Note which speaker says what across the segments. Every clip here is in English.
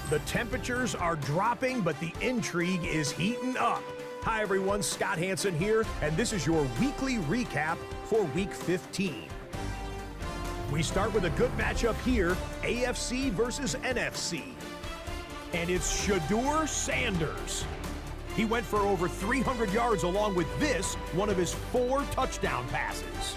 Speaker 1: The temperatures are dropping, but the intrigue is heating up. Hi everyone, Scott Hansen here, and this is your weekly recap for Week 15. We start with a good matchup here, AFC versus NFC. And it's Shedeur Sanders. He went for over 300 yards along with this, one of his 4 touchdown passes.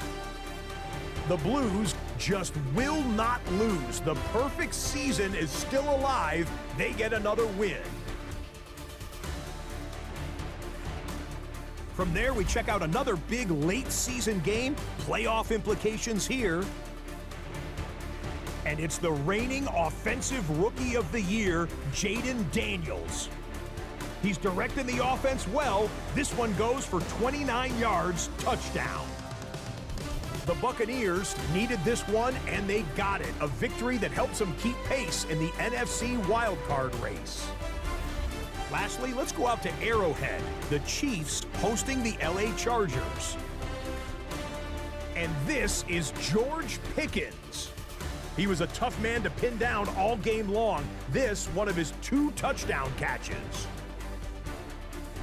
Speaker 1: The Blues just will not lose. The perfect season is still alive. They get another win. From there, we check out another big late season game. Playoff implications here. And it's the reigning Offensive Rookie of the Year, Jaden Daniels. He's directing the offense well. This one goes for 29 yards, touchdown. The Buccaneers needed this one, and they got it. A victory that helps them keep pace in the NFC wildcard race. Lastly, let's go out to Arrowhead. The Chiefs hosting the LA Chargers. And this is George Pickens. He was a tough man to pin down all game long. This, one of his 2 touchdown catches.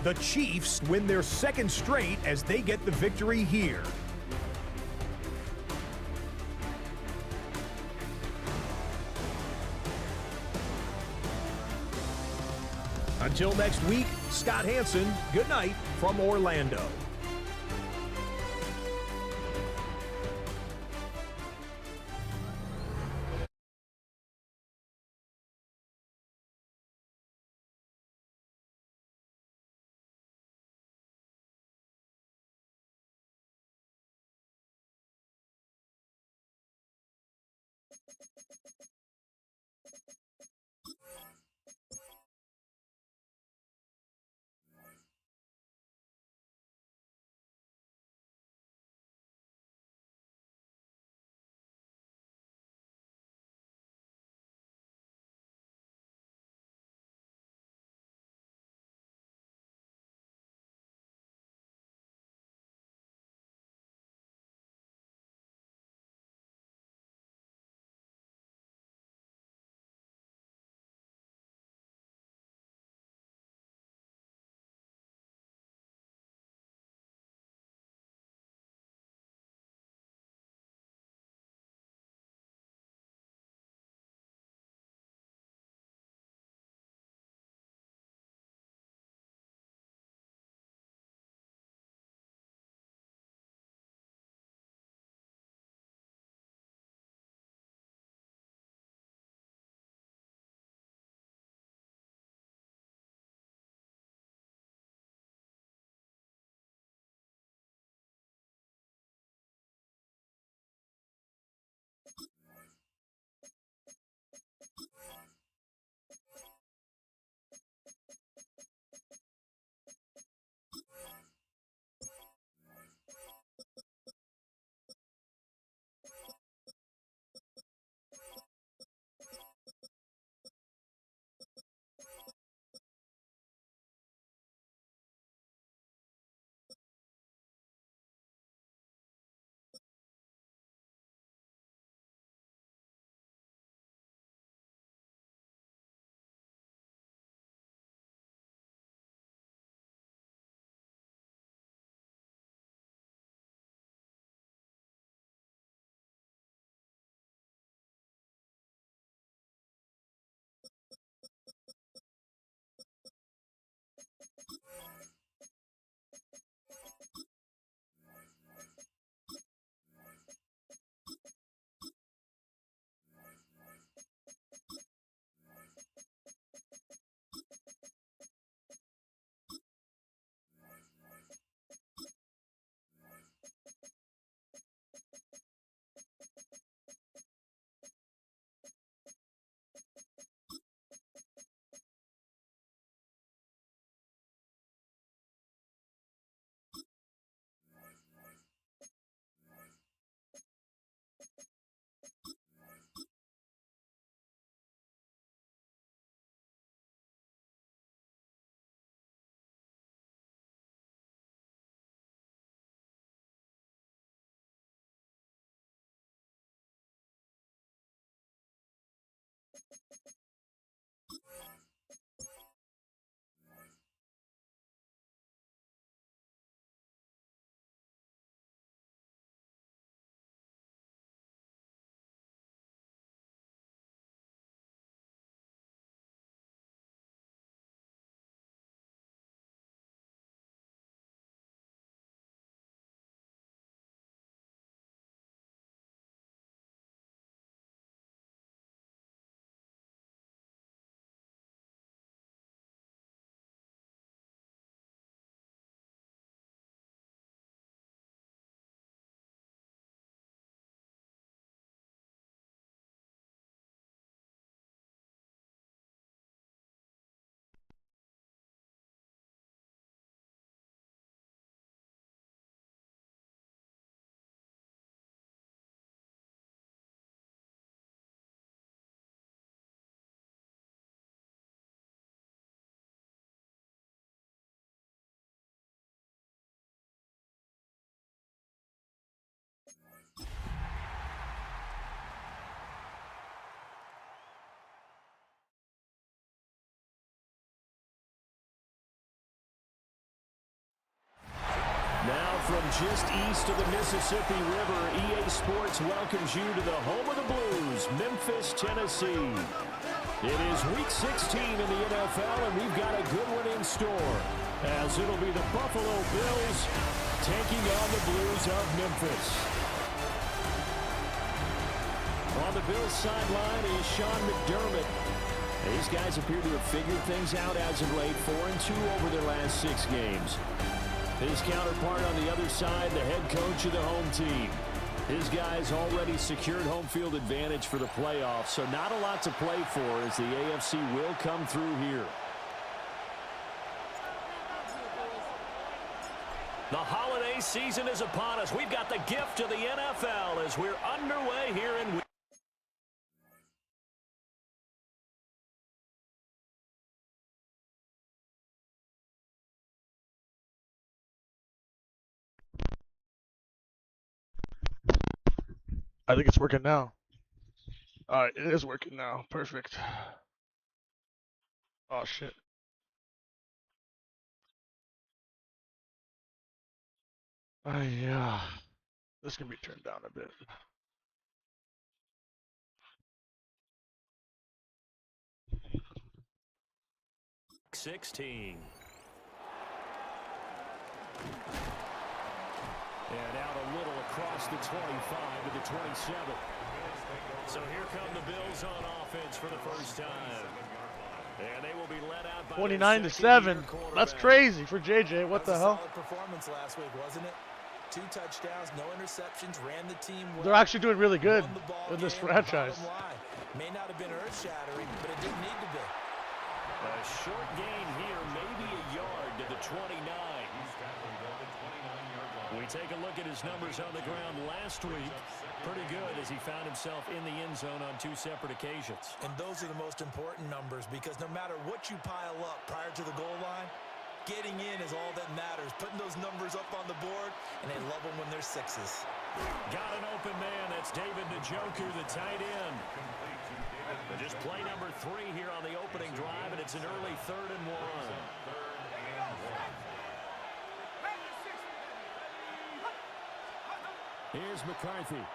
Speaker 1: The Chiefs win their 2nd straight as they get the victory here. Until next week, Scott Hansen, good night from Orlando.
Speaker 2: From just east of the Mississippi River, EA Sports welcomes you to the home of the Blues, Memphis, Tennessee. It is Week 16 in the NFL, and we've got a good one in store, as it'll be the Buffalo Bills taking on the Blues of Memphis. On the Bills sideline is Sean McDermott. These guys appear to have figured things out as of late, 4-2 over their last 6 games. His counterpart on the other side, the head coach of the home team. His guys already secured home field advantage for the playoffs, so not a lot to play for as the AFC will come through here. The holiday season is upon us. We've got the gift of the NFL as we're underway here in
Speaker 3: I think it's working now. Alright, it is working now. Perfect. Oh shit. Yeah. This can be turned down a bit.
Speaker 2: Week 16. And out a little across the 25 to the 27. So here come the Bills on offense for the first time. And they will be let out by
Speaker 3: 29-7. That's crazy for JJ. What the hell?
Speaker 4: Solid performance last week, wasn't it? 2 touchdowns, no interceptions, ran the team well.
Speaker 3: They're actually doing really good in this franchise.
Speaker 4: May not have been earth-shattering, but it didn't need to be.
Speaker 2: A short gain here, maybe a yard to the 29. We take a look at his numbers on the ground last week. Pretty good as he found himself in the end zone on 2 separate occasions.
Speaker 4: And those are the most important numbers because no matter what you pile up prior to the goal line, getting in is all that matters. Putting those numbers up on the board, and they love them when they're 6s.
Speaker 2: Got an open man. That's David Njoku, the tight end. Just play number 3 here on the opening drive, and it's an early 3rd and 1. Here's McCarthy.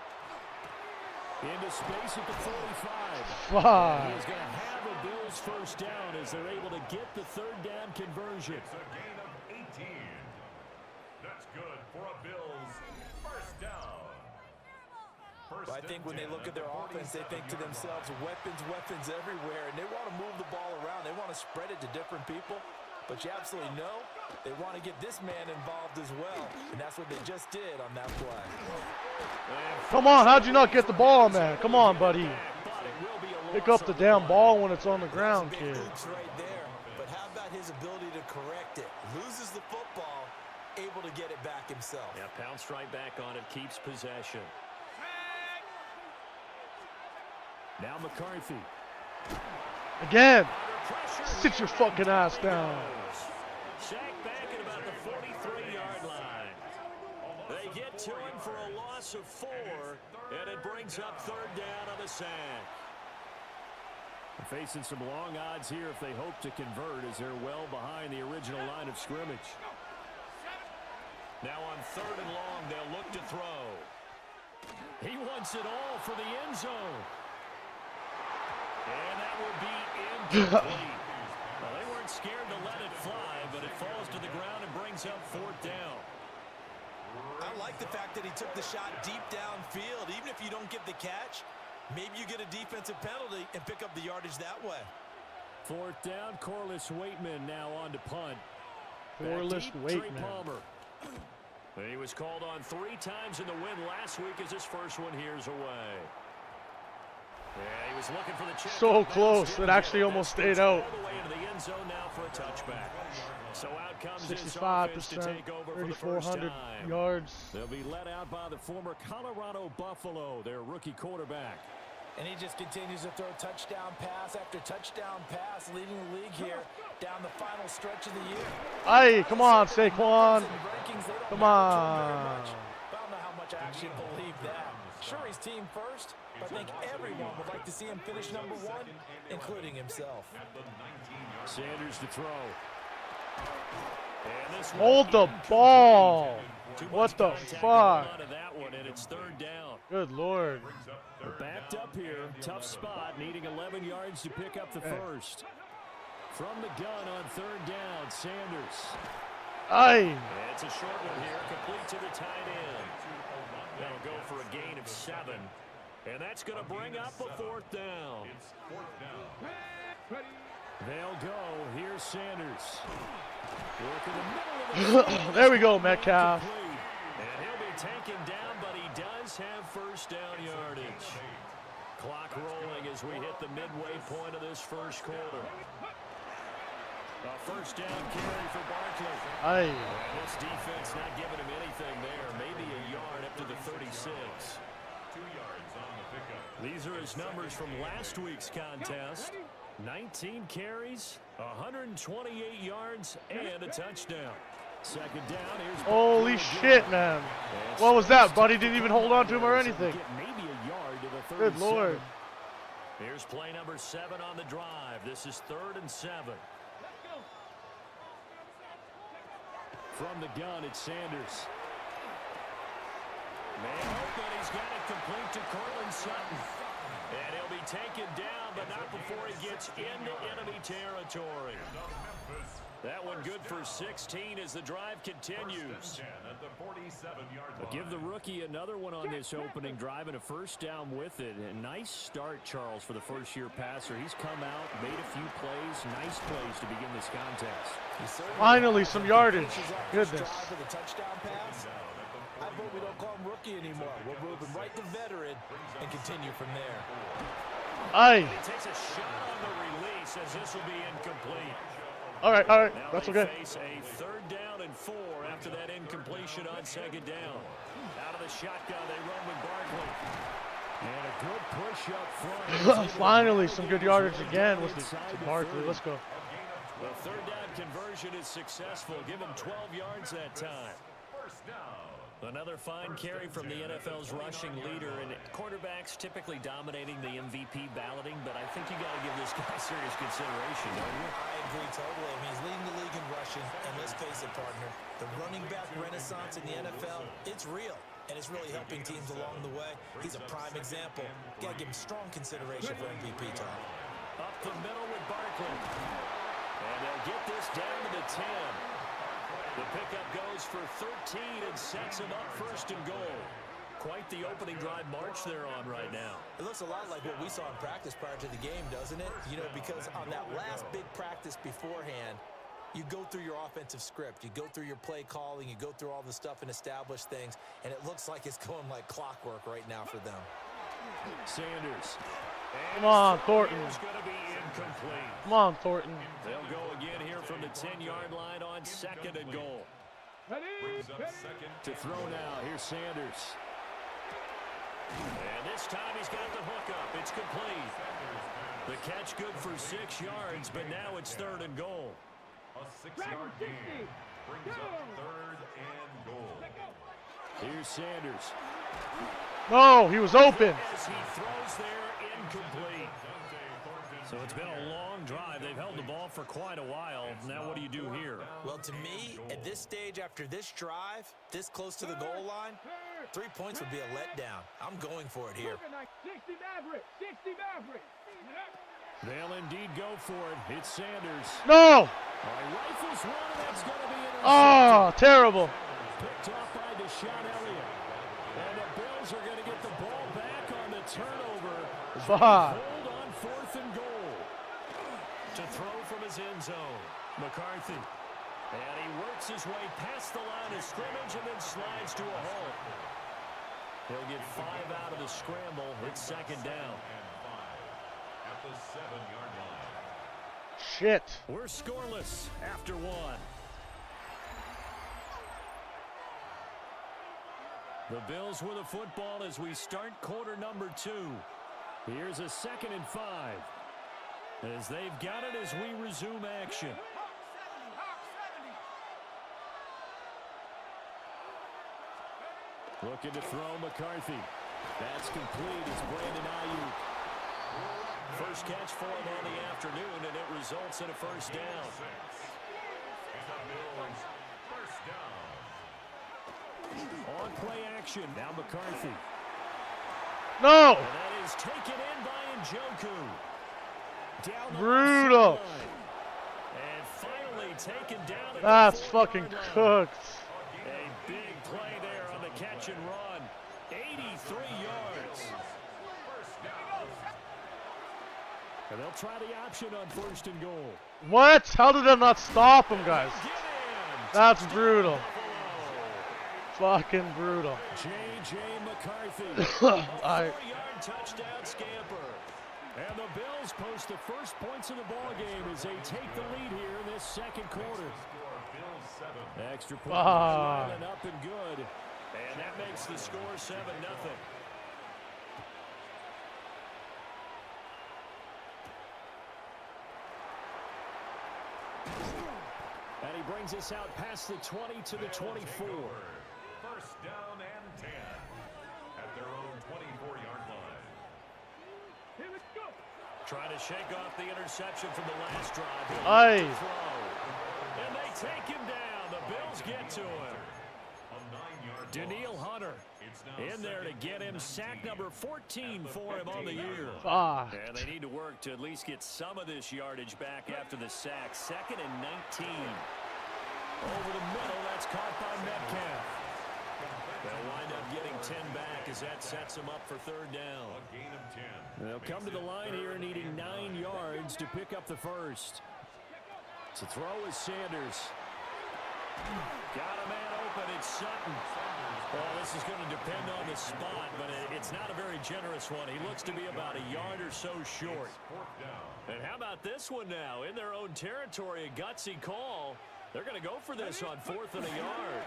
Speaker 2: Into space at the 45.
Speaker 3: Wow.
Speaker 2: He's going to have a Bills first down as they're able to get the 3rd down conversion.
Speaker 1: It's a gain of 18. That's good for a Bills first down.
Speaker 4: But I think when they look at their offense, they think to themselves, weapons, weapons everywhere, and they want to move the ball around. They want to spread it to different people. But you absolutely know they want to get this man involved as well, and that's what they just did on that play.
Speaker 3: Come on, how'd you not get the ball, man? Come on, buddy. Pick up the damn ball when it's on the ground, kid.
Speaker 4: Right there, but how about his ability to correct it? Loses the football, able to get it back himself.
Speaker 2: Yeah, pounced right back on it, keeps possession. Now McCarthy.
Speaker 3: Again. Sit your fucking ass down.
Speaker 2: Sacked back at about the 43-yard line. They get to him for a loss of 4, and it brings up 3rd down on the sack. They're facing some long odds here if they hope to convert as they're well behind the original line of scrimmage. Now on 3rd and long, they'll look to throw. He wants it all for the end zone. And that will be incomplete. Well, they weren't scared to let it fly, but it falls to the ground and brings up 4th down.
Speaker 4: I like the fact that he took the shot deep downfield. Even if you don't get the catch, maybe you get a defensive penalty and pick up the yardage that way.
Speaker 2: 4th down, Corliss Waitman now on to punt.
Speaker 3: Corliss Waitman.
Speaker 2: Palmer. He was called on 3 times in the win last week as his first one here's away. Yeah, he was looking for the check.
Speaker 3: So close. It actually almost stayed out.
Speaker 2: All the way into the end zone now for a touchback. So out comes
Speaker 3: 65%, 3,400 yards.
Speaker 2: They'll be let out by the former Colorado Buffalo, their rookie quarterback.
Speaker 4: And he just continues to throw touchdown pass after touchdown pass, leading the league here down the final stretch of the year.
Speaker 3: Hey, come on, Saquon. Come on.
Speaker 4: I don't know how much I actually believe that. Sure, he's team first, but I think everyone would like to see him finish number 1, including himself.
Speaker 2: Sanders to throw.
Speaker 3: Hold the ball. What the fuck?
Speaker 2: It's third down.
Speaker 3: Good Lord.
Speaker 2: We're backed up here. Tough spot, needing 11 yards to pick up the first. From the gun on third down, Sanders.
Speaker 3: Aye.
Speaker 2: It's a short one here, complete to the tight end. That'll go for a gain of 7. And that's going to bring up a fourth down. They'll go. Here's Sanders. Work in the middle of the
Speaker 3: There we go, Metcalf.
Speaker 2: And he'll be taken down, but he does have first down yardage. Clock rolling as we hit the midway point of this first quarter. A first down carry for Barkley.
Speaker 3: Aye.
Speaker 2: And this defense not giving him anything there. Maybe a yard up to the 36. 2 yards on the pickup. These are his numbers from last week's contest. 19 carries, 128 yards, and a touchdown. Second down. Here's
Speaker 3: Holy shit, man. What was that, buddy? Didn't even hold on to him or anything.
Speaker 2: Maybe a yard to the 37.
Speaker 3: Good Lord.
Speaker 2: Here's play number 7 on the drive. This is 3rd and 7. From the gun, it's Sanders. Man open, he's got it complete to Cortland Sutton. And he'll be taken down, but not before he gets into enemy territory. That one good for 16 as the drive continues. But give the rookie another one on this opening drive and a first down with it. A nice start, Charles, for the first-year passer. He's come out, made a few plays, nice plays to begin this contest.
Speaker 3: Finally, some yardage. Goodness.
Speaker 4: I vote we don't call him rookie anymore. We're moving right to veteran and continue from there.
Speaker 3: Aye.
Speaker 2: He takes a shot on the release as this will be incomplete.
Speaker 3: All right.
Speaker 2: Now
Speaker 3: That's
Speaker 2: they
Speaker 3: okay.
Speaker 2: face a 3rd down and 4 after that incompletion on 2nd down. Out of the shotgun, they run with Barkley. And a good push up front.
Speaker 3: Finally, some good yardage again with the Barkley. Let's go.
Speaker 2: The 3rd down conversion is successful. Give him 12 yards that time. Another fine carry from the NFL's rushing leader, and quarterbacks typically dominating the MVP balloting, but I think you got to give this guy serious consideration, don't you?
Speaker 4: I agree totally. I mean, he's leading the league in rushing, and let's face it, partner, the running back renaissance in the NFL, it's real, and it's really helping teams along the way. He's a prime example. Got to give him strong consideration for MVP talk.
Speaker 2: Up the middle with Barkley. And they'll get this down to the 10. The pickup goes for 13 and sets him up 1st and goal. Quite the opening drive march they're on right now.
Speaker 4: It looks a lot like what we saw in practice prior to the game, doesn't it? You know, because on that last big practice beforehand, you go through your offensive script, you go through your play calling, you go through all the stuff and establish things, and it looks like it's going like clockwork right now for them.
Speaker 2: Sanders.
Speaker 3: Come on, Thornton.
Speaker 2: It's going to be incomplete.
Speaker 3: Come on, Thornton.
Speaker 2: They'll go again here from the 10-yard line on 2nd and goal. To throw now, here's Sanders. And this time he's got the hookup. It's complete. The catch good for 6 yards, but now it's 3rd and goal.
Speaker 5: A 6-yard gain brings up 3rd and goal.
Speaker 2: Here's Sanders.
Speaker 3: No, he was open.
Speaker 2: As he throws there, incomplete. So it's been a long drive. They've held the ball for quite a while. Now what do you do here?
Speaker 4: Well, to me, at this stage after this drive, this close to the goal line, 3 points would be a letdown. I'm going for it here.
Speaker 2: They'll indeed go for it. It's Sanders.
Speaker 3: No.
Speaker 2: Rifles one, and that's going to be intercepted.
Speaker 3: Oh, terrible.
Speaker 2: Picked off by Deshaun Elliott. And the Bills are going to get the ball back on the turnover.
Speaker 3: Fuck.
Speaker 2: Hold on 4th and goal. To throw from his end zone. McCarthy. And he works his way past the line of scrimmage and then slides to a halt. He'll get 5 out of the scramble. It's 2nd down.
Speaker 5: At the 7-yard line.
Speaker 3: Shit.
Speaker 2: We're scoreless after 1. The Bills with the football as we start quarter number 2. Here's a 2nd and 5. As they've got it as we resume action. Looking to throw McCarthy. That's complete as Brandon Ayuk. First catch for him on the afternoon, and it results in a first down.
Speaker 5: And the Bills
Speaker 2: play action. Now McCarthy.
Speaker 3: No!
Speaker 2: And that is taken in by Njoku. Down the
Speaker 3: Brutal.
Speaker 2: left side. And finally taken down.
Speaker 3: That's fucking cooked.
Speaker 2: A big play there on the catch and run. 83 yards. And they'll try the option on 1st and goal.
Speaker 3: What? How did that not stop him, guys? That's brutal. Fucking brutal.
Speaker 2: J.J. McCarthy.
Speaker 3: I
Speaker 2: 4-yard touchdown scamper. And the Bills post the first points of the ball game as they take the lead here in this second quarter. Extra point running up and good. And that makes the score 7-0. And he brings us out past the 20 to the 24.
Speaker 5: 1st down and 10 at their own 24-yard line.
Speaker 2: Trying to shake off the interception from the last drive.
Speaker 3: Aye.
Speaker 2: And they take him down. The Bills get to him. Daniil Hunter in there to get him sack number 14 for him on the year.
Speaker 3: Fuck.
Speaker 2: And they need to work to at least get some of this yardage back after the sack. 2nd and 19. Over the middle, that's caught by Metcalf. They'll wind up getting 10 back as that sets them up for 3rd down.
Speaker 5: A gain of 10.
Speaker 2: They'll come to the line here needing 9 yards to pick up the first. To throw is Sanders. Got a man open, it's Sutton. Well, this is going to depend on the spot, but it's not a very generous one. He looks to be about a yard or so short. And how about this one now? In their own territory, a gutsy call. They're going to go for this on 4th and a yard.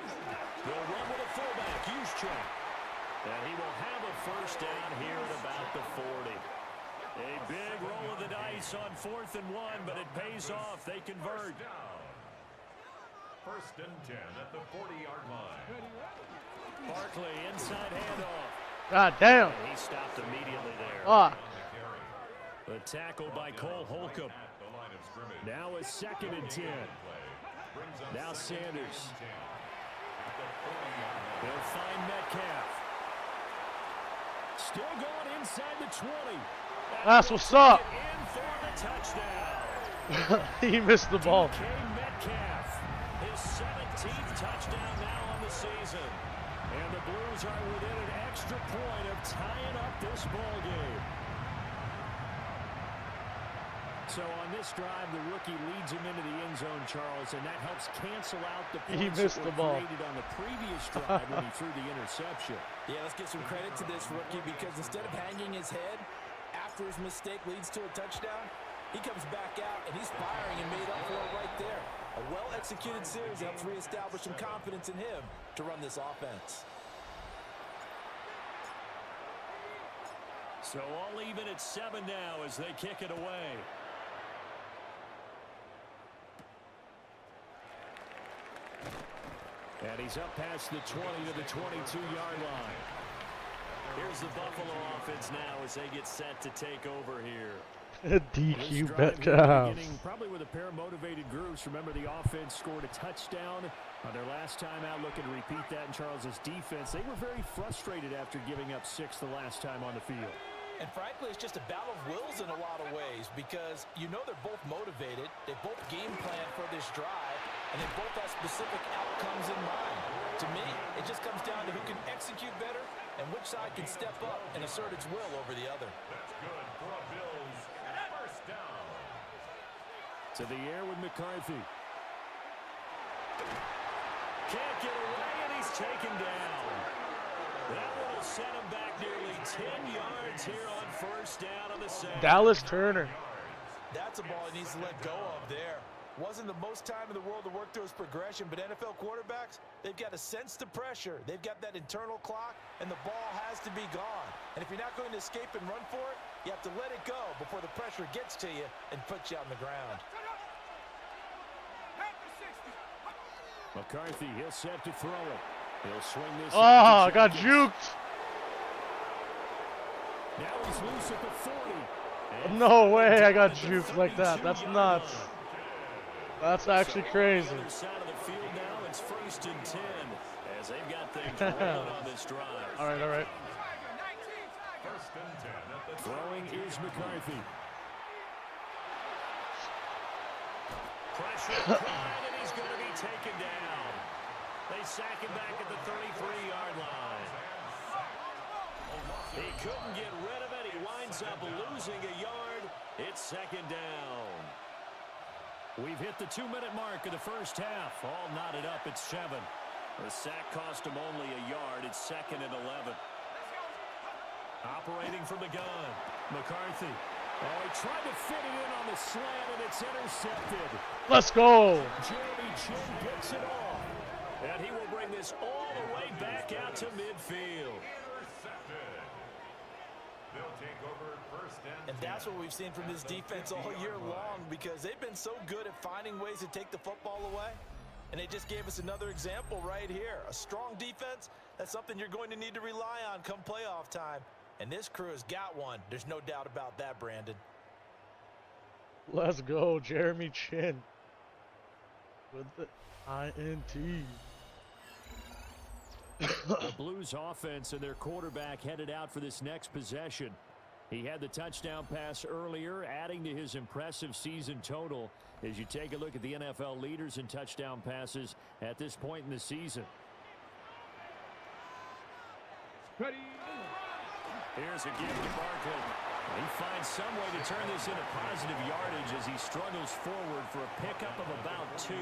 Speaker 2: They'll run with a fullback, Juszczyk. And he will have a first down here at about the 40. A big roll of the dice on 4th and 1, but it pays off. They convert.
Speaker 5: 1st and 10 at the 40-yard line.
Speaker 2: Barkley inside handoff.
Speaker 3: God damn.
Speaker 2: And he stopped immediately there.
Speaker 3: Fuck.
Speaker 2: The tackle by Cole Holcomb. Now a 2nd and 10. Now Sanders. They'll find Metcalf. Still going inside the 20.
Speaker 3: That's what's up.
Speaker 2: In for the touchdown.
Speaker 3: He missed the ball.
Speaker 2: DK Metcalf. His 17th touchdown now on the season. And the Blues are within an extra point of tying up this ball game. So on this drive, the rookie leads him into the end zone, Charles, and that helps cancel out the points
Speaker 3: missed
Speaker 2: that
Speaker 3: the
Speaker 2: were
Speaker 3: ball.
Speaker 2: created on the previous drive when he threw the interception.
Speaker 4: Yeah, let's give some credit to this rookie because instead of hanging his head after his mistake leads to a touchdown, he comes back out and he's firing and made up for it right there. A well-executed series helps reestablish some confidence in him to run this offense.
Speaker 2: So all even at 7 now as they kick it away. And he's up past the 20 to the 22-yard line. Here's the Buffalo offense now as they get set to take over here.
Speaker 3: DQ Metcalf.
Speaker 2: Probably with a pair of motivated groups. Remember, the offense scored a touchdown on their last time out, looking to repeat that in Charles's defense. They were very frustrated after giving up 6 the last time on the field.
Speaker 4: And frankly, it's just a battle of wills in a lot of ways because you know they're both motivated, they both game plan for this drive, and they both have specific outcomes in mind. To me, it just comes down to who can execute better and which side can step up and assert its will over the other.
Speaker 5: That's good for a Bills 1st down.
Speaker 2: To the air with McCarthy. Can't get away, and he's taken down. That one will set him back nearly 10 yards here on 1st down on the sack.
Speaker 3: Dallas Turner.
Speaker 4: That's a ball he needs to let go of there. Wasn't the most time in the world to work through his progression, but NFL quarterbacks, they've got to sense the pressure. They've got that internal clock, and the ball has to be gone. And if you're not going to escape and run for it, you have to let it go before the pressure gets to you and puts you on the ground.
Speaker 2: McCarthy, he'll set to throw it. He'll swing this.
Speaker 3: Oh, I got juked.
Speaker 2: Now he's loose at the 40.
Speaker 3: No way I got juked like that. That's nuts. That's actually crazy.
Speaker 2: Other side of the field now, it's 1st and 10 as they've got got things rolling on this drive.
Speaker 3: All right, all right.
Speaker 5: First and 10 at the
Speaker 2: Throwing is McCarthy. Pressure applied, and he's going to be taken down. They sack him back at the 33-yard line. He couldn't get rid of it. He winds up losing a yard. It's second down. We've hit the 2-minute mark of the first half. All knotted up at 7. The sack cost him only a yard. It's second and 11. Operating from the gun, McCarthy. Oh, he tried to fit it in on the slant, and it's intercepted.
Speaker 3: Let's go.
Speaker 2: Jeremy Chin picks it off. And he will bring this all the way back out to midfield.
Speaker 5: intercepted. They'll take over first and
Speaker 4: And that's what we've seen from this defense all year long, because they've been so good at finding ways to take the football away. And they just gave us another example right here. A strong defense, that's something you're going to need to rely on come playoff time. And this crew has got one. There's no doubt about that, Brandon.
Speaker 3: Let's go, Jeremy Chin. With the INT.
Speaker 2: The Blues offense and their quarterback headed out for this next possession. He had the touchdown pass earlier, adding to his impressive season total as you take a look at the NFL leaders in touchdown passes at this point in the season. Here's a give to Barkley. He finds some way to turn this into positive yardage as he struggles forward for a pickup of about 2.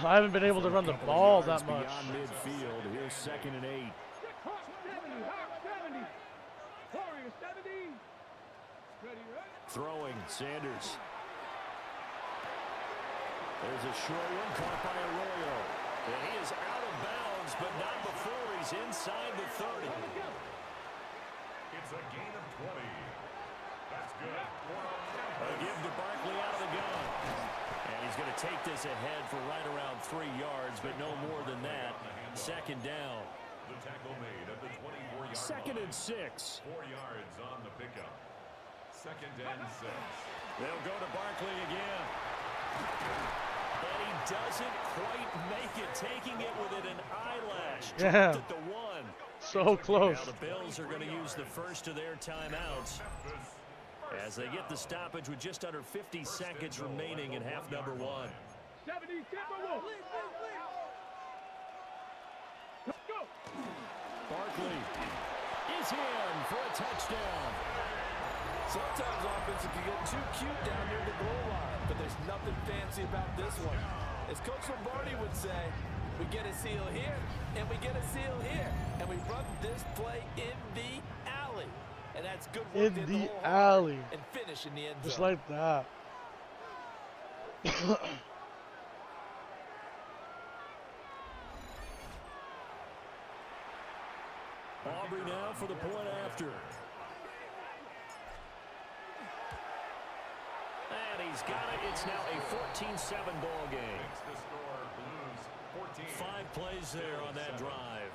Speaker 3: I haven't been able to run the ball that much.
Speaker 2: Beyond midfield, here's second and 8. Throwing, Sanders. There's a short one caught by Arroyo. And he is out of bounds, but not before he's inside the 30.
Speaker 5: it's a gain of 20. That's good.
Speaker 2: A give to Barkley out of the gun. And he's going to take this ahead for right around 3 yards, but no more than that. Second down.
Speaker 5: The tackle made at the 24-yard
Speaker 2: Second
Speaker 5: line.
Speaker 2: and 6.
Speaker 5: 4 yards on the pickup. Second and 6.
Speaker 2: They'll go to Barkley again. And he doesn't quite make it, taking it within an eyelash.
Speaker 3: Yeah.
Speaker 2: Dropped at the 1.
Speaker 3: So close.
Speaker 2: Now the Bills are going to use the first of their timeouts as they get the stoppage with just under 50 seconds remaining in half number 1. Barkley is in for a touchdown.
Speaker 4: Sometimes offenses can get too cute down near the goal line, but there's nothing fancy about this one. As Coach Lombardi would say, we get a seal here, and we get a seal here, and we run this play in the alley. And that's good work
Speaker 3: In
Speaker 4: to
Speaker 3: the
Speaker 4: hole hard
Speaker 3: alley.
Speaker 4: and finish in the end
Speaker 3: Just
Speaker 4: zone.
Speaker 3: like that.
Speaker 2: Aubrey now for the point after. And he's got it. It's now a 14-7 ball game.
Speaker 5: The score, Blues 14.
Speaker 2: 5 plays there on that drive.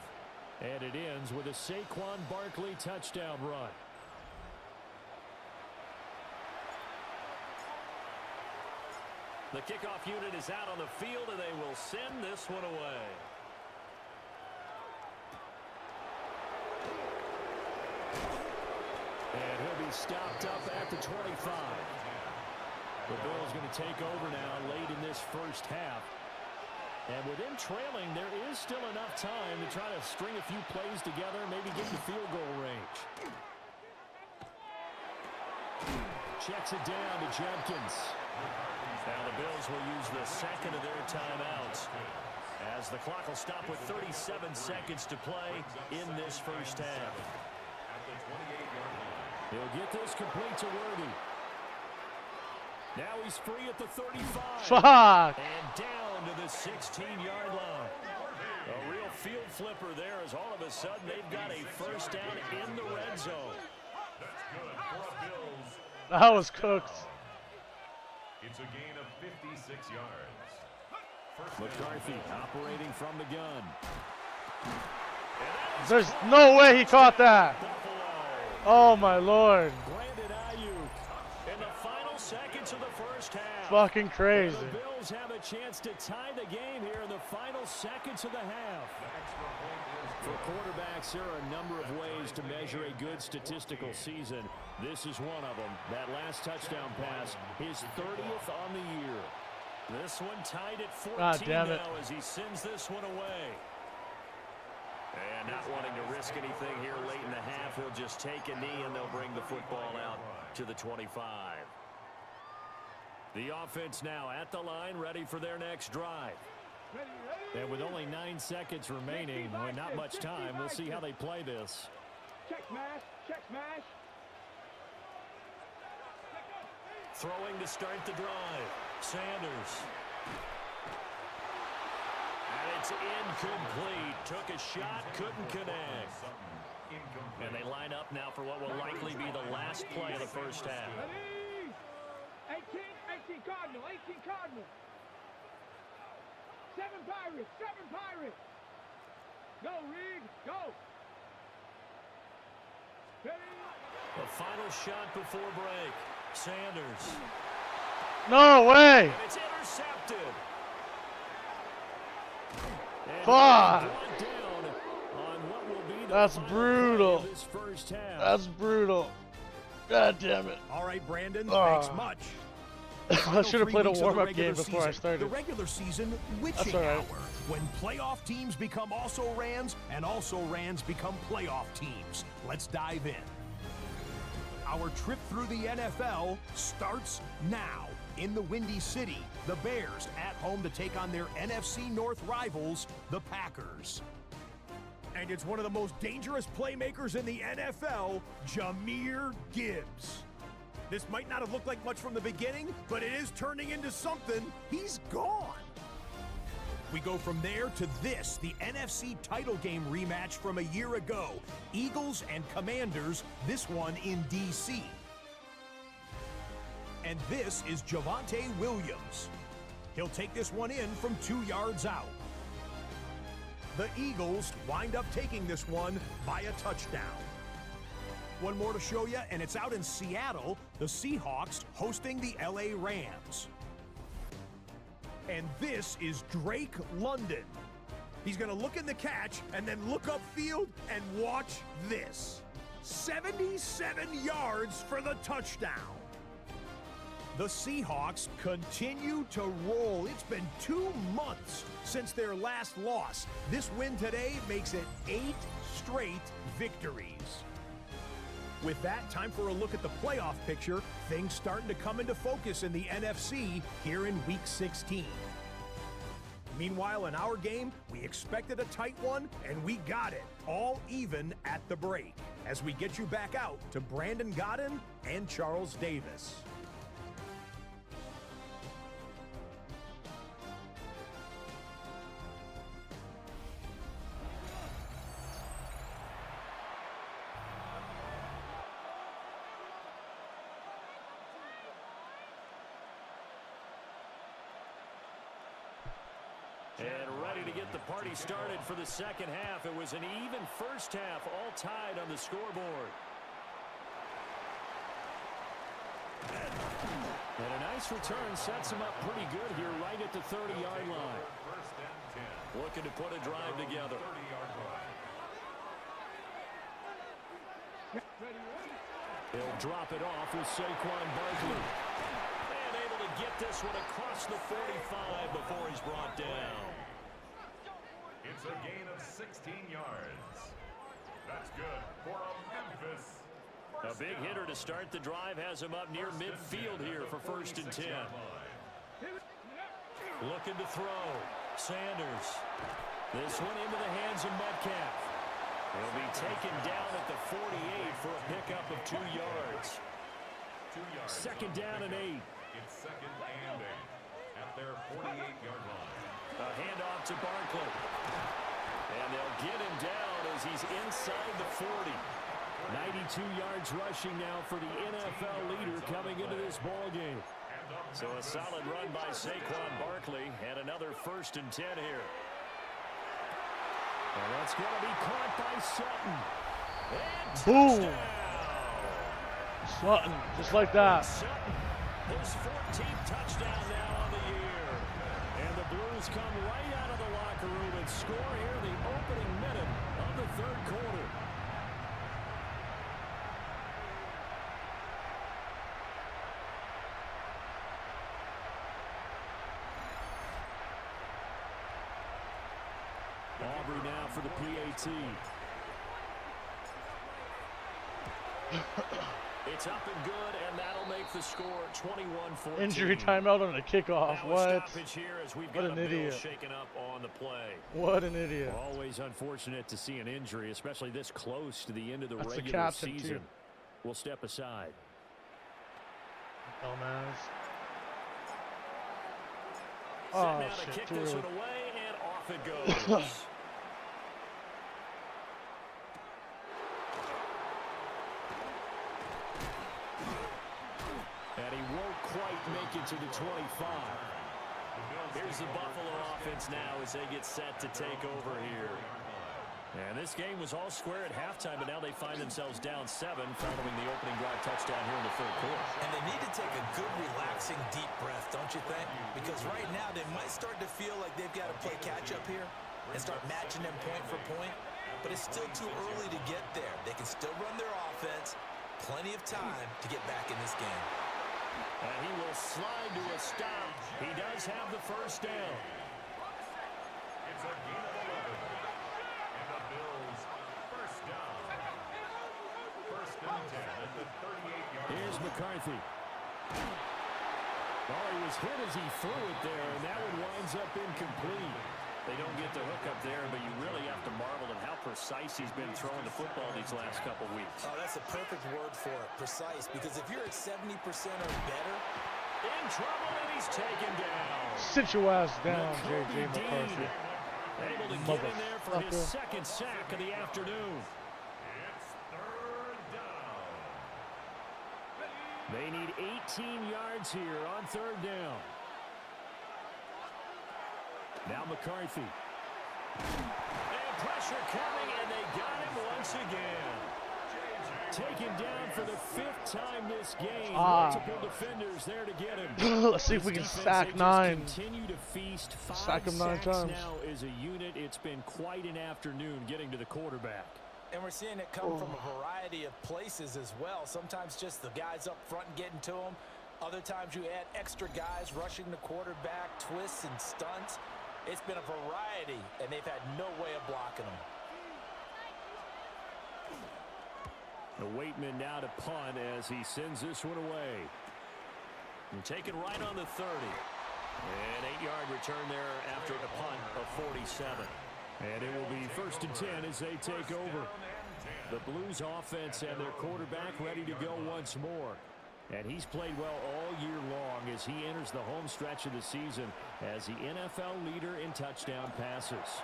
Speaker 2: And it ends with a Saquon Barkley touchdown run. The kickoff unit is out on the field, and they will send this one away. And he'll be stopped up at the 25. The Bills going to take over now late in this first half. And with them trailing, there is still enough time to try to string a few plays together, maybe get to field goal range. Checks it down to Jenkins. Now the Bills will use the second of their timeouts as the clock will stop with 37 seconds to play in this first half. He'll get this complete to Worthy. Now he's free at the 35.
Speaker 3: Fuck.
Speaker 2: And down to the 16-yard line. A real field flipper there as all of a sudden they've got a first down in the red zone.
Speaker 5: That's good for a Bills.
Speaker 3: That was cooked.
Speaker 5: It's a gain of 56 yards. First
Speaker 2: McCarthy operating from the gun.
Speaker 3: There's no way he caught that. Oh my lord.
Speaker 2: Brandon Ayuk in the final seconds of the first half.
Speaker 3: Fucking crazy.
Speaker 2: The Bills have a chance to tie the game here in the final seconds of the half.
Speaker 5: the extra point is
Speaker 2: For quarterbacks, there are a number of ways to measure a good statistical season. This is one of them. That last touchdown pass, his 30th on the year. This one tied at 14 now as he sends this one away. And not wanting to risk anything here late in the half, he'll just take a knee and they'll bring the football out to the 25. The offense now at the line, ready for their next drive. And with only 9 seconds remaining, with not much time, we'll see how they play this.
Speaker 6: Check smash, check smash.
Speaker 2: Throwing to start the drive. Sanders. And it's incomplete. Took a shot, couldn't connect. And they line up now for what will likely be the last play of the first half.
Speaker 6: 18 Cardinal, 18 Cardinal. 7 Pirates, 7 Pirates. Go, Reed, go.
Speaker 2: The final shot before break. Sanders.
Speaker 3: No way.
Speaker 2: And it's intercepted. And
Speaker 3: Fuck.
Speaker 2: down on what will be the
Speaker 3: That's
Speaker 2: final
Speaker 3: brutal.
Speaker 2: play of this first half.
Speaker 3: That's brutal. God damn it.
Speaker 1: All right, Brandon, thanks much.
Speaker 3: I should have played a
Speaker 1: Weeks of the
Speaker 3: warm-up
Speaker 1: regular
Speaker 3: game before I
Speaker 1: season.
Speaker 3: started.
Speaker 1: The regular season witching
Speaker 3: That's all right.
Speaker 1: hour, when playoff teams become also-rans and also-rans become playoff teams. Let's dive in. Our trip through the NFL starts now. In the Windy City, the Bears at home to take on their NFC North rivals, the Packers. And it's one of the most dangerous playmakers in the NFL, Jahmyr Gibbs. This might not have looked like much from the beginning, but it is turning into something. He's gone. We go from there to this, the NFC title game rematch from a year ago. Eagles and Commanders, this one in D.C. And this is Javonte Williams. He'll take this one in from 2 yards out. The Eagles wind up taking this one by a touchdown. One more to show you, and it's out in Seattle, the Seahawks hosting the LA Rams. And this is Drake London. He's going to look in the catch and then look upfield and watch this. 77 yards for the touchdown. The Seahawks continue to roll. It's been 2 months since their last loss. This win today makes it 8 straight victories. With that, time for a look at the playoff picture. Things starting to come into focus in the NFC here in Week 16. Meanwhile, in our game, we expected a tight one, and we got it, all even at the break. As we get you back out to Brandon Godden and Charles Davis.
Speaker 2: And ready to get the party started for the second half. It was an even first half, all tied on the scoreboard. And a nice return sets him up pretty good here right at the 30-yard line. Looking to put a drive together. He'll drop it off with Saquon Barkley. And able to get this one across the 45 before he's brought down.
Speaker 5: It's a gain of 16 yards. That's good for a Memphis.
Speaker 2: A big hitter to start the drive has him up near midfield here for 1st and 10. Looking to throw. Sanders. This one into the hands of Metcalf. He'll be taken down at the 48 for a pickup of 2 yards.
Speaker 5: 2 yards.
Speaker 2: Second down and 8.
Speaker 5: It's second and 8 at their 48-yard line.
Speaker 2: A handoff to Barkley. And they'll get him down as he's inside the 40. 92 yards rushing now for the NFL leader coming into this ball game. So a solid run by Saquon Barkley and another 1st and 10 here. And that's going to be caught by Sutton. And
Speaker 3: Boom.
Speaker 2: touchdown.
Speaker 3: Sutton, just like that.
Speaker 2: Sutton, his 14th touchdown now on the year. And the the Blues come right out of the locker room and score here in the opening minute of the third quarter. Aubrey now for the PAT. It's up and good, and that'll make the score 21-14.
Speaker 3: Injury timeout on a kickoff. What?
Speaker 2: Here as we've
Speaker 3: What
Speaker 2: got
Speaker 3: an
Speaker 2: a
Speaker 3: idiot.
Speaker 2: shaken up on the play.
Speaker 3: What an idiot.
Speaker 2: Always unfortunate to see an injury, especially this close to the end of the
Speaker 3: That's the
Speaker 2: regular
Speaker 3: captain,
Speaker 2: season.
Speaker 3: too.
Speaker 2: We'll step aside.
Speaker 3: Dumbass.
Speaker 2: Set
Speaker 3: Oh,
Speaker 2: now to
Speaker 3: shit,
Speaker 2: kick
Speaker 3: too
Speaker 2: this
Speaker 3: early.
Speaker 2: one away, and off it goes. And he won't quite make it to the 25. Here's the Buffalo offense now as they get set to take over here. And this game was all square at halftime, but now they find themselves down 7 following the opening drive touchdown here in the third quarter.
Speaker 4: And they need to take a good, relaxing, deep breath, don't you think? Because right now they might start to feel like they've got to play catch-up here and start matching them point for point. But it's still too early to get there. They can still run their offense. Plenty of time to get back in this game.
Speaker 2: And he will slide to a stop. He does have the first down.
Speaker 5: It's a gain of 11. And the Bills first down. First and 10 at the 38-yard line.
Speaker 2: Here's McCarthy. Oh, he was hit as he threw it there, and that one winds up incomplete. They don't get the hook up there, but you really have to marvel at how precise he's been throwing the football these last couple weeks.
Speaker 4: Oh, that's a perfect word for it, precise, because if you're at 70% or better,
Speaker 2: In trouble, and he's taken down.
Speaker 3: Sit your ass down,
Speaker 2: Jacoby
Speaker 3: J.J. McCarthy.
Speaker 2: Able to get in there for his
Speaker 3: Motherfucker.
Speaker 2: second sack of the afternoon.
Speaker 5: It's third down.
Speaker 2: They need 18 yards here on third down. Now McCarthy. And pressure coming, and they got him once again. Taken down for the 5th time this game. Multiple defenders there to get him.
Speaker 3: Let's see if we can
Speaker 2: This defense,
Speaker 3: sack
Speaker 2: they just
Speaker 3: 9.
Speaker 2: Continue to feast. 5
Speaker 3: Sack him 9
Speaker 2: sacks
Speaker 3: times.
Speaker 2: now as a unit. It's been quite an afternoon getting to the quarterback.
Speaker 4: and we're seeing it come from a variety of places as well. Sometimes just the guys up front getting to them. Other times you add extra guys rushing the quarterback, twists and stunts. It's been a variety, and they've had no way of blocking them.
Speaker 2: The Waitman now to punt as he sends this one away. And taken right on the 30. An 8-yard return there after the punt of 47. And it will be 1st and 10 as they take over. The Blues offense and their quarterback ready to go once more. And he's played well all year long as he enters the home stretch of the season as the NFL leader in touchdown passes.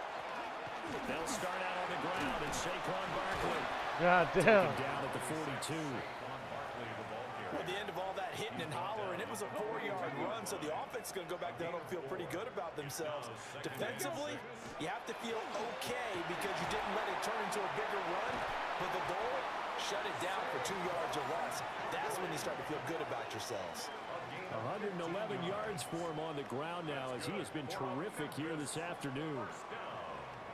Speaker 2: They'll start out on the ground, and Saquon Barkley
Speaker 3: God damn.
Speaker 2: taken down at the 42.
Speaker 4: At the end of all that hitting and hollering, it was a 4-yard run, so the offense is going to go back down and feel pretty good about themselves. Defensively, you have to feel okay because you didn't let it turn into a bigger run, but the goal, shut it down for 2 yards or less. That's when you start to feel good about yourselves.
Speaker 2: 111 yards for him on the ground now as he has been terrific here this afternoon.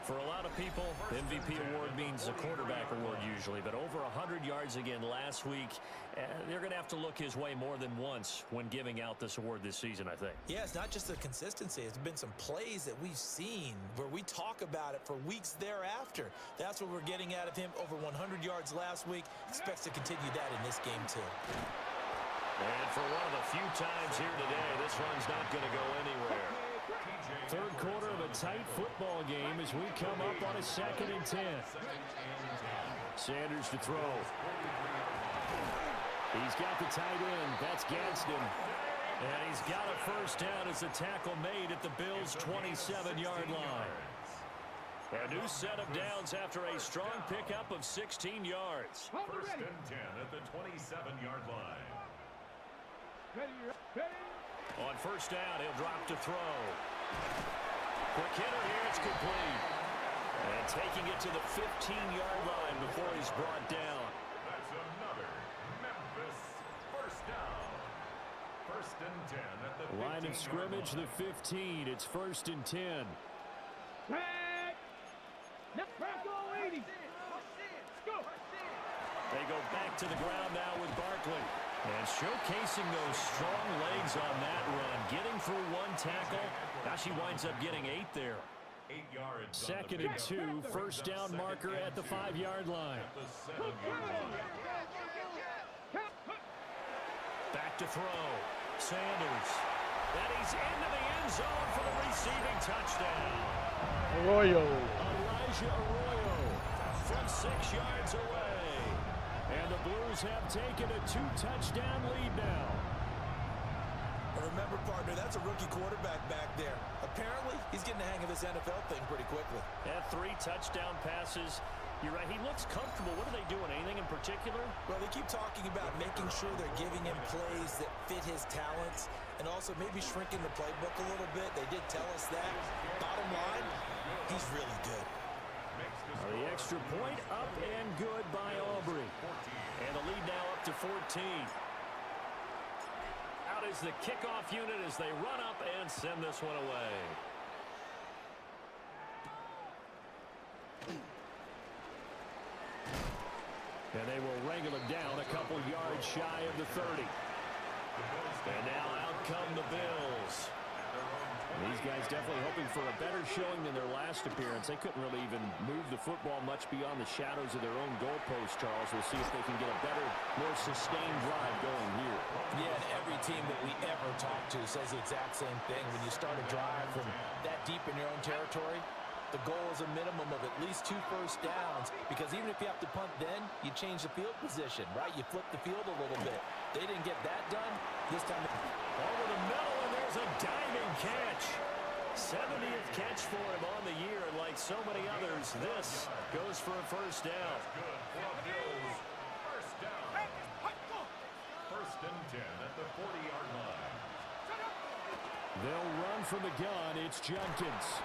Speaker 2: For a lot of people, MVP award means a quarterback award usually, but over 100 yards again last week. They're going to have to look his way more than once when giving out this award this season, I think.
Speaker 4: Yeah, it's not just the consistency. It's been some plays that we've seen where we talk about it for weeks thereafter. That's what we're getting out of him. Over 100 yards last week. Expects to continue that in this game, too.
Speaker 2: And for one of the few times here today, this one's not going to go anywhere. Third quarter of a tight football game as we come up on a 2nd and 10. Sanders to throw. He's got the tight end. That's Gadsden. And he's got a first down as the tackle made at the Bills' 27-yard line. A new set of downs after a strong pickup of 16 yards.
Speaker 5: 1st and 10 at the 27-yard line.
Speaker 2: On first down, he'll drop to throw. Quick hitter here, it's complete. And taking it to the 15-yard line before he's brought down.
Speaker 5: That's another Memphis first down. 1st and 10 at the
Speaker 2: Line of scrimmage, the 15. It's 1st and 10. They go back to the ground now with Barkley. And showcasing those strong legs on that run. Getting through one tackle. Now she winds up getting 8 there.
Speaker 5: 8 yards.
Speaker 2: 2nd and 2. First down marker at the 5-yard line. Back to throw. Sanders. And he's into the end zone for the receiving touchdown.
Speaker 3: Arroyo.
Speaker 2: Elijah Arroyo from 6 yards away. And the Blues have taken a 2-touchdown lead now.
Speaker 4: And remember, partner, that's a rookie quarterback back there. Apparently, he's getting the hang of this NFL thing pretty quickly.
Speaker 2: Had 3 touchdown passes. You're right, he looks comfortable. What are they doing? Anything in particular?
Speaker 4: Well, they keep talking about making sure they're giving him plays that fit his talents and also maybe shrinking the playbook a little bit. They did tell us that. Bottom line, he's really good.
Speaker 2: The extra point up and good by Aubrey. And the lead now up to 14. Out is the kickoff unit as they run up and send this one away. And they will wrangle him down a couple yards shy of the 30. And now out come the Bills. These guys definitely hoping for a better showing than their last appearance. They couldn't really even move the football much beyond the shadows of their own goalpost, Charles. We'll see if they can get a better, more sustained drive going here.
Speaker 4: Yeah, and every team that we ever talk to says the exact same thing. When you start a drive from that deep in your own territory, the goal is a minimum of at least 2 first downs, because even if you have to punt then, you change the field position, right? You flip the field a little bit. They didn't get that done. This time
Speaker 2: over the middle, and there's a diving catch. 70th catch for him on the year, and like so many others, this goes for a first down.
Speaker 5: First down. 1st and 10 at the 40-yard line.
Speaker 2: They'll run from the gun. It's Jenkins.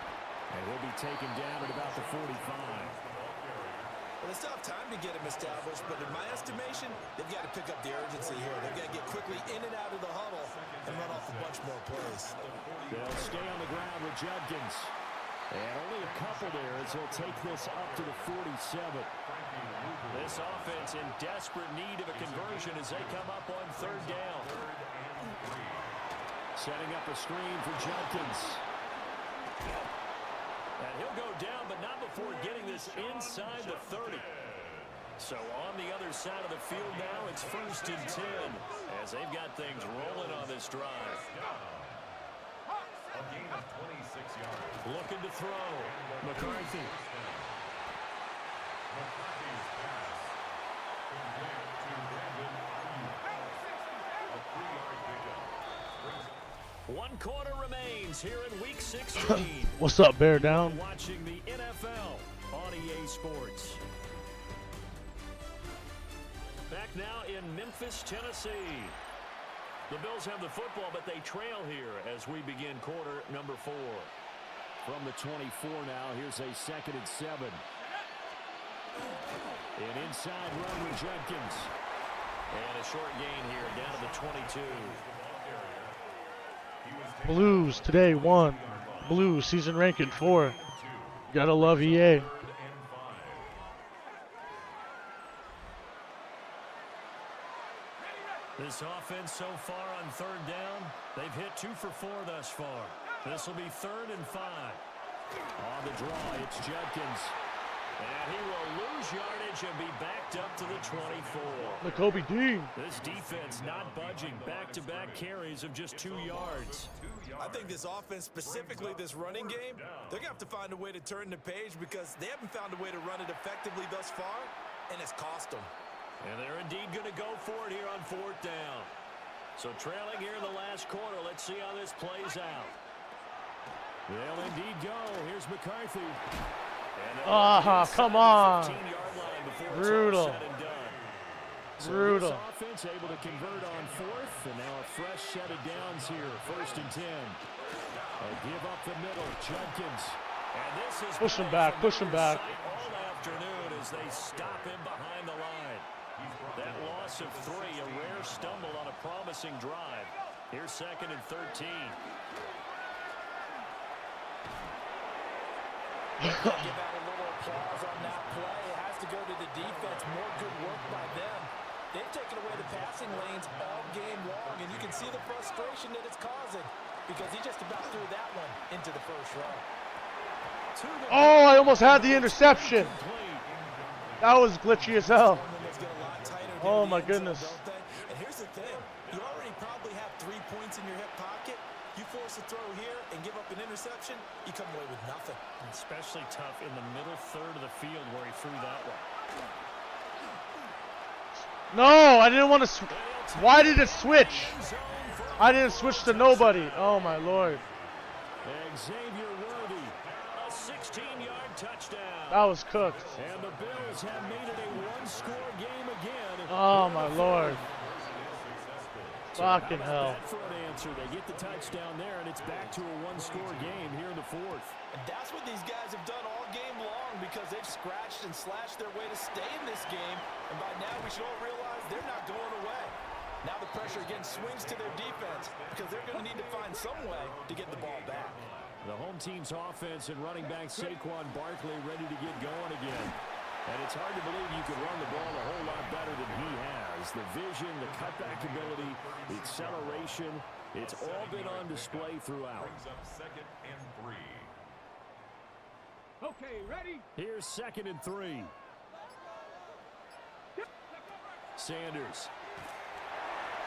Speaker 2: And he'll be taken down at about the 45.
Speaker 4: Well, they still have time to get him established, but in my estimation, they've got to pick up the urgency here. They've got to get quickly in and out of the huddle and run off a bunch more plays.
Speaker 2: They'll stay on the ground with Judkins. And only a couple there as he'll take this up to the 47. This offense in desperate need of a conversion as they come up on 3rd down. Setting up a screen for Judkins. And he'll go down, but not before getting this inside the 30. So on the other side of the field now, it's 1st and 10 as they've got things rolling on this drive.
Speaker 5: A gain of 26 yards.
Speaker 2: Looking to throw. McCarthy.
Speaker 5: McCarthy's pass. Complete to Brandon Ayuk. A 3-yard pickup.
Speaker 2: 1 quarter remains here in Week 16.
Speaker 3: What's up, Bear Down?
Speaker 2: Watching the NFL on EA Sports. Back now in Memphis, Tennessee. The Bills have the football, but they trail here as we begin quarter number 4. From the 24 now, here's a 2nd and 7. An inside run with Jenkins. And a short gain here down to the 22.
Speaker 3: Blues today 1. Blues season ranking 4. Gotta love EA.
Speaker 2: This offense so far on 3rd down, they've hit 2 for 4 thus far. This will be 3rd and 5. On the draw, it's Judkins. And he will lose yardage and be backed up to the 24.
Speaker 3: Jacoby Dean.
Speaker 2: This defense not budging. Back-to-back carries of just 2 yards.
Speaker 4: I think this offense, specifically this running game, they're going to have to find a way to turn the page because they haven't found a way to run it effectively thus far, and it's cost them.
Speaker 2: And they're indeed going to go for it here on 4th down. So trailing here in the last quarter, let's see how this plays out. They'll indeed go. Here's McCarthy.
Speaker 3: Come on. Brutal.
Speaker 2: So
Speaker 3: Brutal.
Speaker 2: this offense able to convert on 4th, and now a fresh set of downs here. 1st and 10. Give up the middle. Judkins. And this is
Speaker 3: push him back. Push him back.
Speaker 2: All afternoon as they stop him behind the line. That loss of 3, a rare stumble on a promising drive. Here's 2nd and 13.
Speaker 4: Give out a little applause on that play. It has to go to the defense. More good work by them. They've taken away the passing lanes all game long, and you can see the frustration that it's causing because he just about threw that one into the first row.
Speaker 3: Oh, I almost had the interception. That was glitchy as hell. Oh, my goodness.
Speaker 4: And here's the thing. You already probably have 3 points in your hip pocket. You force a throw here and give up an interception, you come away with nothing.
Speaker 2: Especially tough in the middle third of the field where he threw that one.
Speaker 3: No, I didn't want to. Why did it switch? I didn't switch to nobody. Oh, my Lord.
Speaker 2: Xavier Worthy, a 16-yard touchdown.
Speaker 3: That was cooked.
Speaker 2: And the Bills have made it a one-score game again.
Speaker 3: Oh, my Lord. Fucking hell.
Speaker 2: For an answer, they get the touchdown there, and it's back to a one-score game here in the 4th.
Speaker 4: And that's what these guys have done all game long because they've scratched and slashed their way to stay in this game. And by now, we should all realize they're not going away. Now the pressure again swings to their defense because they're going to need to find some way to get the ball back.
Speaker 2: The home team's offense and running back Saquon Barkley ready to get going again. And it's hard to believe you could run the ball a whole lot better than he has. The vision, the cutback ability, the acceleration, it's all been on display throughout.
Speaker 5: Brings up 2nd and 3.
Speaker 6: Okay, ready?
Speaker 2: Here's 2nd and 3. Sanders.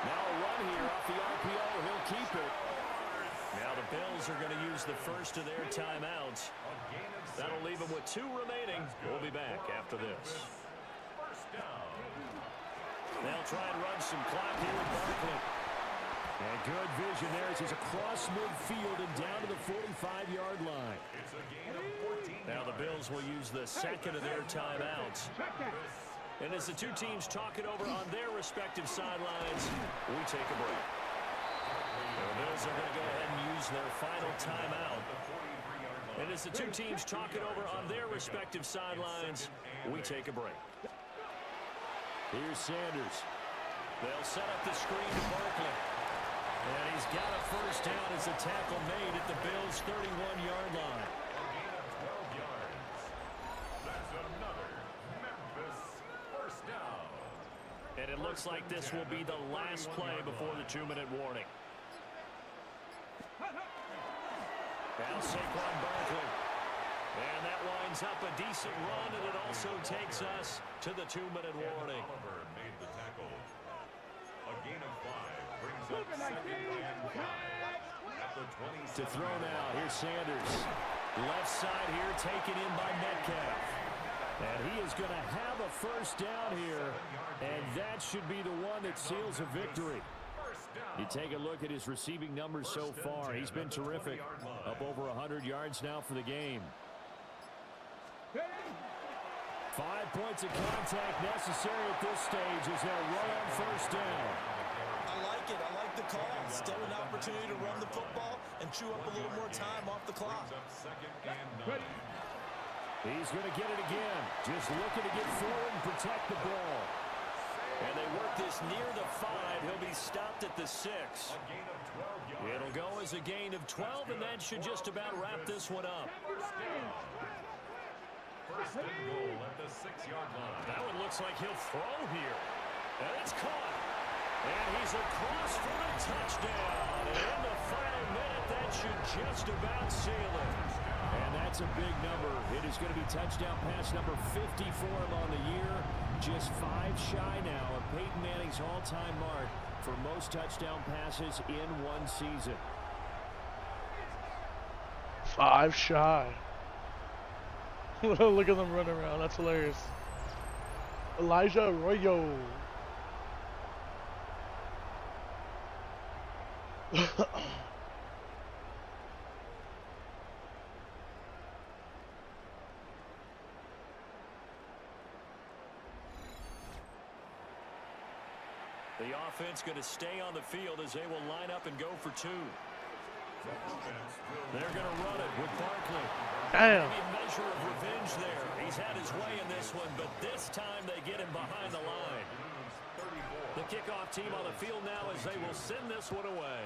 Speaker 2: Now a run here off the RPO. He'll keep it. Now the Bills are going to use the first of their timeouts. That'll leave them with 2 remaining. We'll be back after this. They'll try and run some clock here with Barkley. And good vision there as he's across midfield and down to the 45-yard line. Now the Bills will use the second of their timeouts. And as the two teams talk it over on their respective sidelines, we take a break. The Bills are going to go ahead and use their final timeout. And as the two teams talk it over on their respective sidelines, we take a break. Here's Sanders. They'll set up the screen to Barkley. And he's got a first down as the tackle made at the Bills' 31-yard line.
Speaker 5: That's another Memphis first down.
Speaker 2: And it looks like this will be the last play before the 2-minute warning. Now Saquon Barkley. And that winds up a decent run, and it also takes us to the 2-minute warning.
Speaker 5: Oliver made the tackle. A gain of 5 brings up 2nd and 5 at the 27.
Speaker 2: To throw now, here's Sanders. Left side here taken in by Metcalf. And he is going to have a first down here, and that should be the one that seals a victory. You take a look at his receiving numbers so far. He's been terrific. Up over 100 yards now for the game. 5 points of contact necessary at this stage as they'll run on first down.
Speaker 4: I like it. I like the call. Still an opportunity to run the football and chew up a little more time off the clock.
Speaker 2: He's going to get it again. Just looking to get forward and protect the ball. And they work this near the 5. He'll be stopped at the 6. It'll go as a gain of 12, and that should just about wrap this one up.
Speaker 5: First and goal at the 6-yard line.
Speaker 2: That one looks like he'll throw here. And it's caught. And he's across for the touchdown. And in the final minute, that should just about seal it. And that's a big number. It is going to be touchdown pass number 50 for him on the year. Just 5 shy now of Peyton Manning's all-time mark for most touchdown passes in one season.
Speaker 3: 5 shy. Look at them running around. That's hilarious. Elijah Arroyo.
Speaker 2: The offense going to stay on the field as they will line up and go for 2. They're going to run it with Barkley.
Speaker 3: Damn.
Speaker 2: Maybe a measure of revenge there. He's had his way in this one, but this time they get him behind the line. The The kickoff team on the field now as they will send this one away.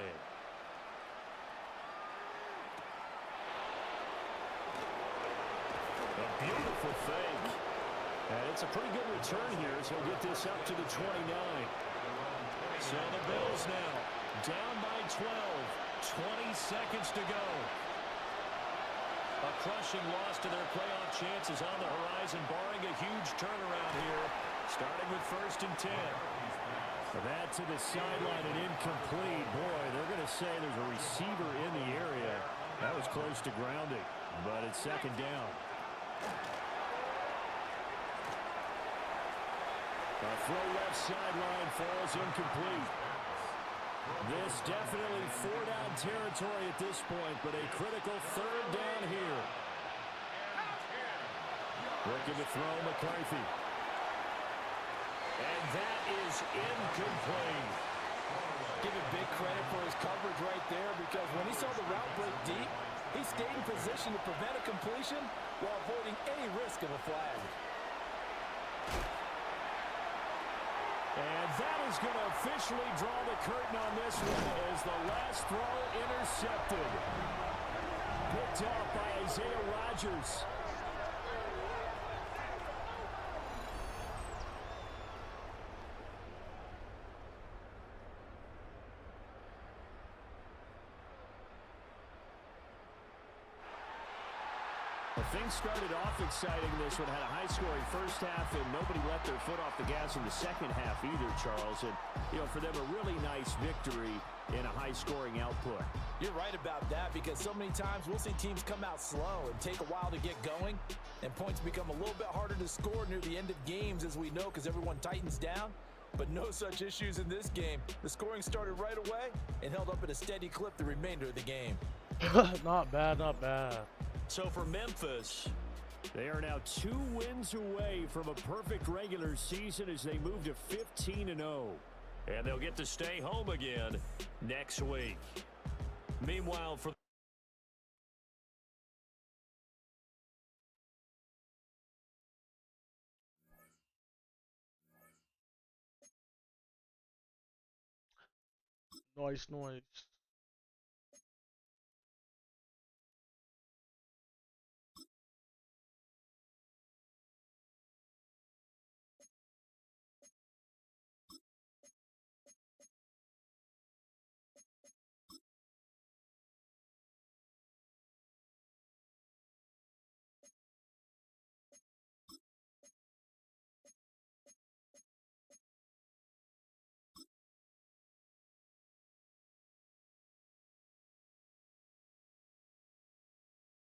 Speaker 2: A beautiful fake. And it's a pretty good return here as he'll get this up to the 29. So the Bills now down by 12. 20 seconds to go. A crushing loss to their playoff chances on the horizon, barring a huge turnaround here, starting with 1st and 10. That to the sideline and incomplete. Boy, they're going to say there's a receiver in the area. That was close to grounding, but it's 2nd down. A throw left sideline falls incomplete. This definitely 4-down territory at this point, but a critical 3rd down here. Looking to throw McCarthy. And that is incomplete.
Speaker 4: Give him big credit for his coverage right there, because when he saw the route break deep, he stayed in position to prevent a completion while avoiding any risk of a flag.
Speaker 2: And that is going to officially draw the curtain on this one as the last throw intercepted. Picked off by Isaiah Rodgers. Things started off exciting. This one had a high-scoring first half, and nobody let their foot off the gas in the second half either, Charles. And, for them, a really nice victory in a high-scoring output.
Speaker 4: You're right about that, because so many times we'll see teams come out slow and take a while to get going, and points become a little bit harder to score near the end of games, as we know, because everyone tightens down. But no such issues in this game. The scoring started right away and held up at a steady clip the remainder of the game.
Speaker 3: Not bad, not bad.
Speaker 2: So for Memphis, they are now 2 wins away from a perfect regular season as they move to 15-0. And they'll get to stay home again next week. Meanwhile, for
Speaker 3: Nice.